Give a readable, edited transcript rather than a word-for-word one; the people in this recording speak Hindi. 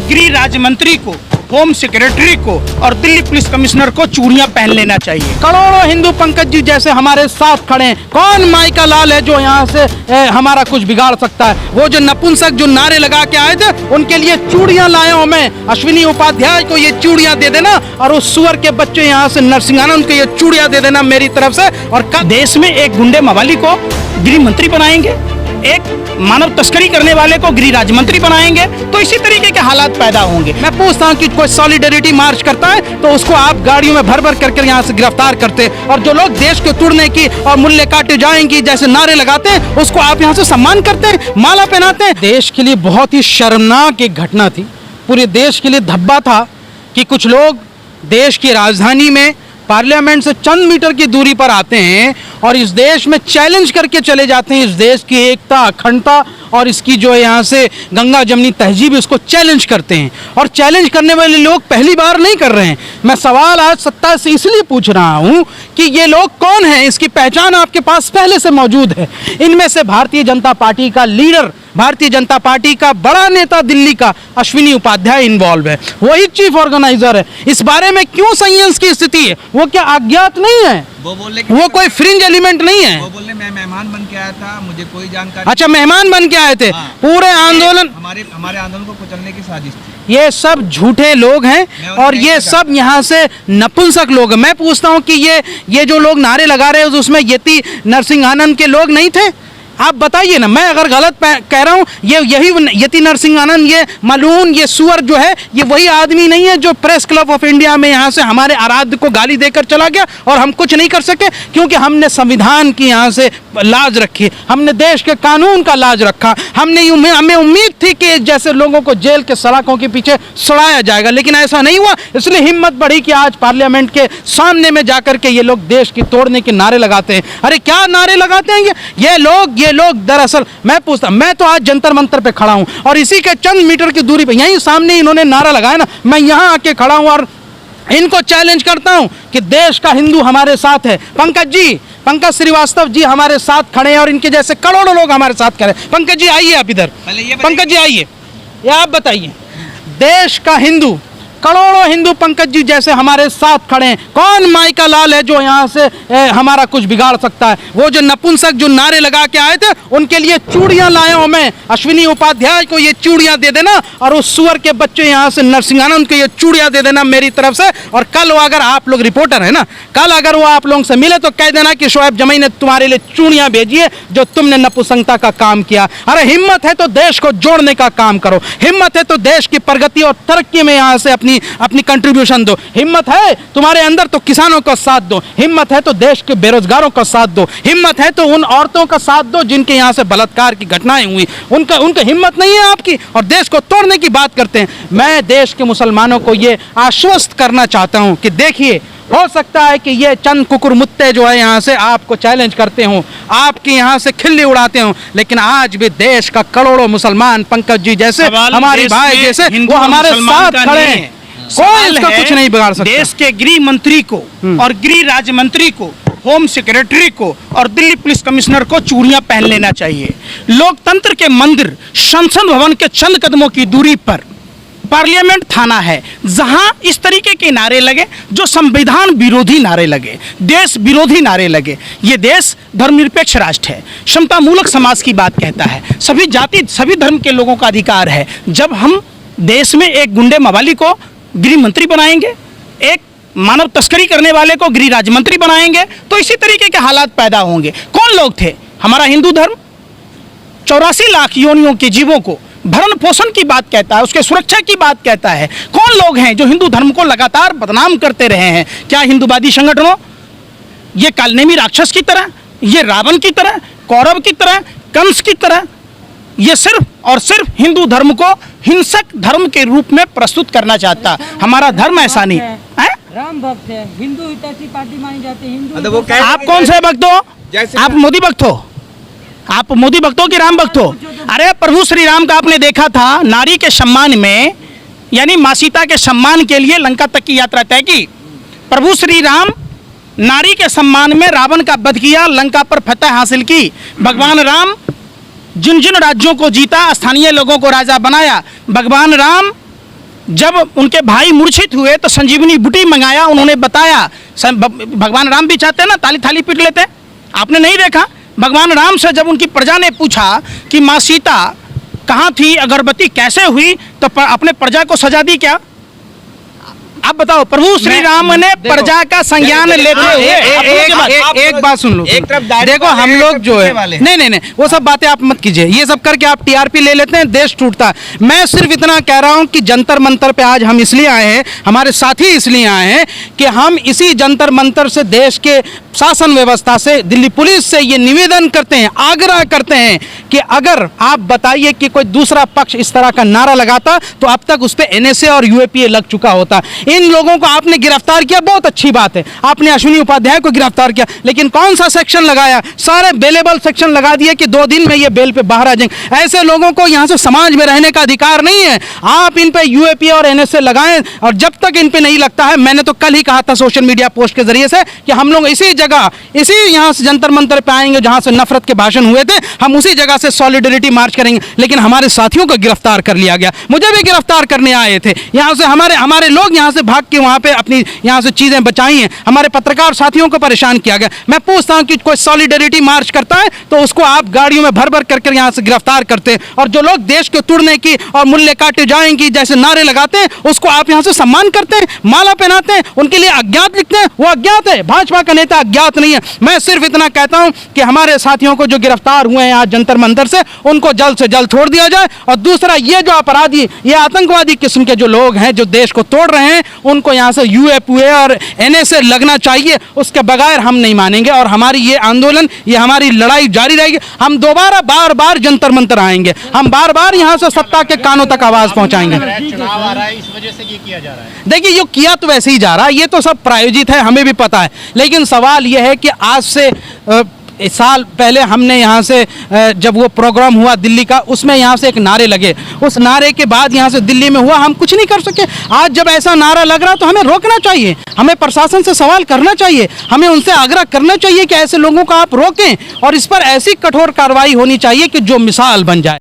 गृह राज्य मंत्री को, होम सेक्रेटरी को और दिल्ली पुलिस कमिश्नर को चूड़ियां पहन लेना चाहिए। करोड़ों हिंदू पंकज जी जैसे हमारे साथ खड़े हैं। कौन माई का लाल है जो यहाँ से हमारा कुछ बिगाड़ सकता है? वो जो नपुंसक जो नारे लगा के आए थे उनके लिए चूड़ियां लाया हूं मैं। अश्विनी उपाध्याय को ये चूड़ियां दे देना और उस सुअर के बच्चे यहाँ से नरसिंहानंद को ये चूड़ियां दे देना मेरी तरफ से। और देश में एक गुंडे मवाली को गृह मंत्री बनाएंगे, एक मानव तस्करी करने वाले को गृह राज्य मंत्री बनाएंगे, तो इसी तरीके के हालात पैदा होंगे। मैं पूछता हूं कि कोई सॉलिडेरिटी मार्च करता है तो उसको आप गाड़ियों में भर भर करके यहाँ से गिरफ्तार करते, और जो लोग देश को तोड़ने की और मूल्य काटे जाएंगी जैसे नारे लगाते हैं उसको आप यहाँ से सम्मान करते हैं, माला पहनाते हैं। देश के लिए बहुत ही शर्मनाक एक घटना थी, पूरे देश के लिए धब्बा था कि कुछ लोग देश की राजधानी में पार्लियामेंट से चंद मीटर की दूरी पर आते हैं और इस देश में चैलेंज करके चले जाते हैं। इस देश की एकता, अखंडता और इसकी जो यहाँ से गंगा जमनी तहजीब इसको चैलेंज करते हैं। और चैलेंज करने वाले लोग पहली बार नहीं कर रहे हैं। मैं सवाल आज सत्ता से इसलिए पूछ रहा हूँ कि ये लोग कौन हैं, इसकी पहचान आपके पास पहले से मौजूद है। इनमें से भारतीय जनता पार्टी का लीडर, भारतीय जनता पार्टी का बड़ा नेता दिल्ली का अश्विनी उपाध्याय इन्वॉल्व है, वही चीफ ऑर्गेनाइजर है। इस बारे में क्यों संयंस की स्थिति है? वो क्या अज्ञात नहीं है? वो कोई फ्रिंज एलिमेंट नहीं है। वो बोले मैं मेहमान बन के आया था, मुझे कोई जानकारी। अच्छा, मेहमान बन के आए थे। हाँ। पूरे आंदोलन, हमारे आंदोलन को कुचलने की साजिश थी। ये सब झूठे लोग हैं और ये सब यहाँ से नपुंसक लोग हैं। मैं पूछता हूँ कि ये जो लोग नारे लगा रहे हैं उसमें यति नरसिंहानंद के लोग नहीं थे? आप बताइए ना, मैं अगर गलत कह रहा हूँ। यही यति नरसिंहानंद, ये मलून, ये सुअर जो है, ये वही आदमी नहीं है जो प्रेस क्लब ऑफ इंडिया में यहाँ से हमारे आराध्य को गाली देकर चला गया और हम कुछ नहीं कर सके क्योंकि हमने संविधान की यहाँ से लाज रखी, हमने देश के कानून का लाज रखा। हमें उम्मीद थी कि जैसे लोगों को जेल के सलाखों के पीछे सड़ाया जाएगा, लेकिन ऐसा नहीं हुआ। इसलिए हिम्मत बढ़ी कि आज पार्लियामेंट के सामने में जाकर के ये लोग देश की तोड़ने के नारे लगाते हैं। अरे क्या नारे लगाते हैं ये लोग दरअसल मैं पूछता, मैं तो आज जंतर मंतर पे खड़ा हूं और इसी के चंद मीटर की दूरी पे यहीं सामने इन्होंने नारा लगाया ना, मैं यहां आके खड़ा हूं और इनको चैलेंज करता हूं कि देश का हिंदू हमारे साथ है। पंकज श्रीवास्तव जी हमारे साथ खड़े हैं और इनके जैसे करोड़ों लोग हमारे साथ खड़े हैं। पंकज जी आइए आप इधर, पंकज जी आइए, ये आप बताइए, देश का हिंदू, करोड़ों हिंदू पंकज जी जैसे हमारे साथ खड़े हैं। कौन माई का लाल है जो यहाँ से हमारा कुछ बिगाड़ सकता है? वो जो नपुंसक जो नारे लगा के आए थे उनके लिए चूड़ियां लाया हूं मैं। अश्विनी उपाध्याय को ये चूड़ियां दे देना और उस सुअर के बच्चे यहाँ से नरसिंहानंद को ये चूड़ियां दे देना मेरी तरफ से। और कल वो अगर आप लोग रिपोर्टर है ना, कल अगर वो आप लोगों से मिले तो कह देना कि शोएब जमई ने तुम्हारे लिए चूड़ियां भेजी है जो तुमने नपुंसकता का काम किया। अरे हिम्मत है तो देश को जोड़ने का काम करो, हिम्मत है तो देश की प्रगति और तरक्की में यहाँ से अपनी कंट्रीब्यूशन दो। हिम्मत है तुम्हारे अंदर तो किसानों का साथ दो, हिम्मत है तो देश के बेरोजगारों का साथ दो, हिम्मत है तो उन औरतों का साथ दो जिनके यहाँ से बलात्कार की घटनाएं हुई, उनका हिम्मत नहीं है आपकी और देश को तोड़ने की बात करते हैं। मैं देश के मुसलमानों को ये आश्वस्त करना चाहता हूँ कि देखिए, हो सकता है कि ये चंद कुकुरमुत्ते जो है यहाँ से आपको चैलेंज करते हों, आपके यहाँ से खिल्ली उड़ाते हों, लेकिन आज भी देश का करोड़ों मुसलमान पंकज जी जैसे, हमारे भाई जैसे, वो हमारे साथ खड़े हैं। कोई इसका कुछ नहीं बिगाड़ सकता। देश के गृह मंत्री को और गृह राज्य मंत्री को, होम सेक्रेटरी को और दिल्ली पुलिस कमिश्नर को चूड़ियां पहन लेना चाहिए। लोकतंत्र के मंदिर संसद भवन के चंद कदमों की दूरी पर पार्लियामेंट थाना है, जहां इस तरीके के नारे लगे जो संविधान विरोधी नारे लगे, देश विरोधी नारे लगे। ये देश धर्मनिरपेक्ष राष्ट्र है, समतामूलक समाज की बात कहता है, सभी जाति सभी धर्म के लोगों का अधिकार है। जब हम देश में एक गुंडे मवाली को गृह मंत्री बनाएंगे, एक मानव तस्करी करने वाले को गृह राज्य मंत्री बनाएंगे, तो इसी तरीके के हालात पैदा होंगे। कौन लोग थे? हमारा हिंदू धर्म 84 लाख योनियों के जीवों को भरण पोषण की बात कहता है, उसके सुरक्षा की बात कहता है। कौन लोग हैं जो हिंदू धर्म को लगातार बदनाम करते रहे हैं? क्या हिंदूवादी संगठनों, ये कालनेमी राक्षस की तरह, ये रावण की तरह, कौरव की तरह, कंस की तरह, ये सिर्फ और सिर्फ हिंदू धर्म को हिंसक धर्म के रूप में प्रस्तुत करना चाहता। हमारा धर्म ऐसा नहीं है। राम भक्त है, हिंदू हितैषी पार्टी मानी जाती है, हिंदू। आप कौन से भक्त हो? आप मोदी भक्त हो? आप मोदी भक्त हो कि राम भक्त हो? अरे प्रभु श्री राम का आपने देखा था, नारी के सम्मान में, यानी मां सीता के सम्मान के लिए लंका तक की यात्रा तय की। प्रभु श्री राम नारी के सम्मान में रावण का वध किया, लंका पर फतह हासिल की। भगवान राम जिन जिन राज्यों को जीता, स्थानीय लोगों को राजा बनाया। भगवान राम जब उनके भाई मूर्छित हुए तो संजीवनी बूटी मंगाया, उन्होंने बताया। भगवान राम भी चाहते हैं ना ताली थाली पीट लेते, आपने नहीं देखा? भगवान राम से जब उनकी प्रजा ने पूछा कि माँ सीता कहाँ थी, अगरबत्ती कैसे हुई, तो अपने प्रजा को सजा दी क्या? आप बताओ, प्रभु श्री राम ने प्रजा का संज्ञान लेते हुए एक बात सुन लो, एक तरफ दाढ़ी देखो वाले, हम एक लोग तरफ जो है, पीछे वाले। नहीं वो सब बातें आप मत कीजिए, ये सब करके आप टीआरपी ले लेते हैं, देश टूटता है। मैं सिर्फ इतना कह रहा हूं कि जंतर मंतर पे आज हम इसलिए आए हैं, हमारे साथी इसलिए आए हैं कि हम इसी जंतर मंतर से देश के शासन व्यवस्था से, दिल्ली पुलिस से ये निवेदन करते हैं, आग्रह करते हैं कि अगर आप बताइए कि कोई दूसरा पक्ष इस तरह का नारा लगाता तो अब तक उस पर एनएसए और यूएपीए लग चुका होता। इन लोगों को आपने गिरफ्तार किया, बहुत अच्छी बात है, आपने अश्विनी उपाध्याय को गिरफ्तार किया, लेकिन कौन सा सेक्शन लगाया? सारे बेलेबल सेक्शन लगा दिए कि 2 दिन में ये बेल पे बाहर आ जाएंगे। ऐसे लोगों को यहाँ से समाज में रहने का अधिकार नहीं है। आप इन पे यूएपीए और एनएसए लगाएं, और जब तक इन पे नहीं लगता है, मैंने तो कल ही कहा था सोशल मीडिया पोस्ट के जरिए से कि हम लोग इसी यहाँ से जंतर मंतर पे आएंगे जहां से नफरत के भाषण हुए थे, हम उसी जगह से सॉलिडरिटी मार्च करेंगे। लेकिन हमारे साथियों को गिरफ्तार कर लिया गया, मुझे भी गिरफ्तार करने आए थे यहाँ से, हमारे लोग यहाँ से भाग के वहां पे अपनी यहाँ से चीजें बचाई हैं, हमारे पत्रकार साथियों को परेशान किया गया। मैं पूछता हूं कि कोई सॉलिडरिटी मार्च करता है तो उसको आप गाड़ियों में भर भर करके यहाँ से गिरफ्तार करते हैं, और जो लोग देश को तोड़ने की और मूल्य काटे जाएंगी जैसे नारे लगाते हैं, उसको आप यहाँ से सम्मान करते हैं, माला पहनाते हैं, उनके लिए अज्ञात लिखते हैं। वो अज्ञात है, भाजपा का नेता अज्ञात नहीं है। मैं सिर्फ इतना कहता हूं कि हमारे साथियों को जो गिरफ्तार हुए हैं आज जंतर मंतर से, उनको जल्द से जल्द छोड़ दिया जाए। और दूसरा, ये जो अपराधी, ये आतंकवादी किस्म के जो लोग हैं जो देश को तोड़ रहे हैं, उनको यहाँ से यूएपीए और एनएसए लगना चाहिए, उसके बगैर हम नहीं मानेंगे। और हमारी ये आंदोलन, ये हमारी लड़ाई जारी रहेगी। हम दोबारा बार बार जंतर मंतर आएंगे, हम बार बार यहाँ से सत्ता के कानों तक आवाज पहुंचाएंगे। चुनाव आ रहा है, इस वजह से ये किया जा रहा है। देखिए, ये किया तो वैसे ही जा रहा है, ये तो सब प्रायोजित है, हमें भी पता है। लेकिन सवाल यह है कि आज से साल पहले हमने यहाँ से जब वो प्रोग्राम हुआ दिल्ली का, उसमें यहाँ से एक नारे लगे, उस नारे के बाद यहाँ से दिल्ली में हुआ, हम कुछ नहीं कर सके। आज जब ऐसा नारा लग रहा तो हमें रोकना चाहिए, हमें प्रशासन से सवाल करना चाहिए, हमें उनसे आग्रह करना चाहिए कि ऐसे लोगों को आप रोकें, और इस पर ऐसी कठोर कार्रवाई होनी चाहिए कि जो मिसाल बन जाए।